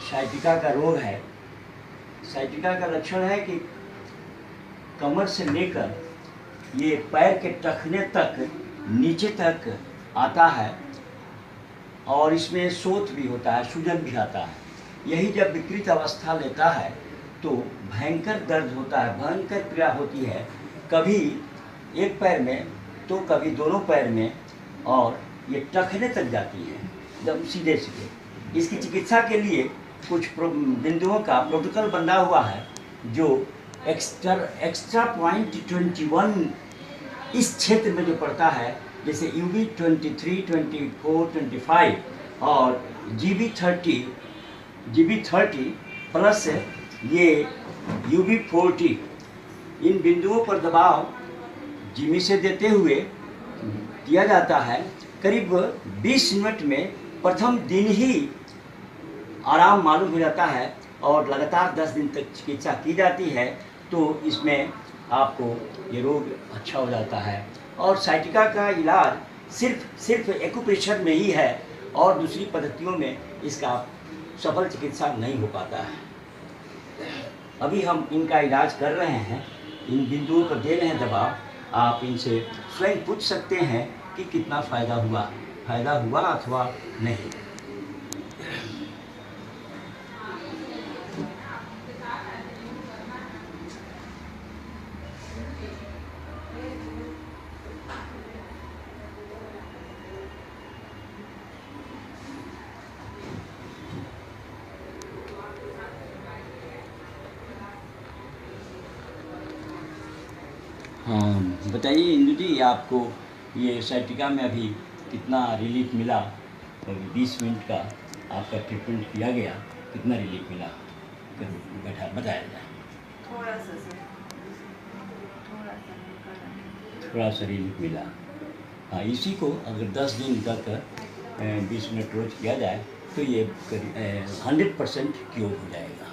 Sciatica का रोग है। साइटिका का लक्षण है कि कमर से लेकर ये पैर के टखने तक नीचे तक आता है और इसमें शोथ भी होता है, सूजन भी आता है। यही जब विकृत अवस्था लेता है तो भयंकर दर्द होता है, भयंकर पीड़ा होती है, कभी एक पैर में तो कभी दोनों पैर में, और ये टखने तक जाती है एकदम सीधे सीधे। इसकी चिकित्सा के लिए कुछ बिंदुओं का प्रोटोकॉल बना हुआ है जो एक्स्ट्रा पॉइंट 21 इस क्षेत्र में जो पड़ता है, जैसे UV 23, 24, 25 और GB 30 प्लस ये UV 40, इन बिंदुओं पर दबाव जिमी से देते हुए दिया जाता है। करीब 20 मिनट में प्रथम दिन ही आराम मालूम हो जाता है और लगातार 10 दिन तक चिकित्सा की जाती है तो इसमें आपको ये रोग अच्छा हो जाता है। और साइटिका का इलाज सिर्फ एक्यूप्रेशर में ही है और दूसरी पद्धतियों में इसका सफल चिकित्सा नहीं हो पाता है। अभी हम इनका इलाज कर रहे हैं, इन बिंदुओं पर दे रहे हैं दबाव। आप इनसे स्वयं पूछ सकते हैं कि कितना फ़ायदा हुआ अथवा नहीं। हाँ बताइए इंदु जी, आपको ये साइटिका में अभी कितना रिलीफ मिला? अभी 20 मिनट का आपका ट्रीटमेंट किया गया, कितना रिलीफ मिला? बैठा बताया जाए। थोड़ा सा रिलीफ मिला। हाँ, इसी को अगर 10 दिन तक 20 मिनट रोज किया जाए तो ये 100% क्योर हो जाएगा।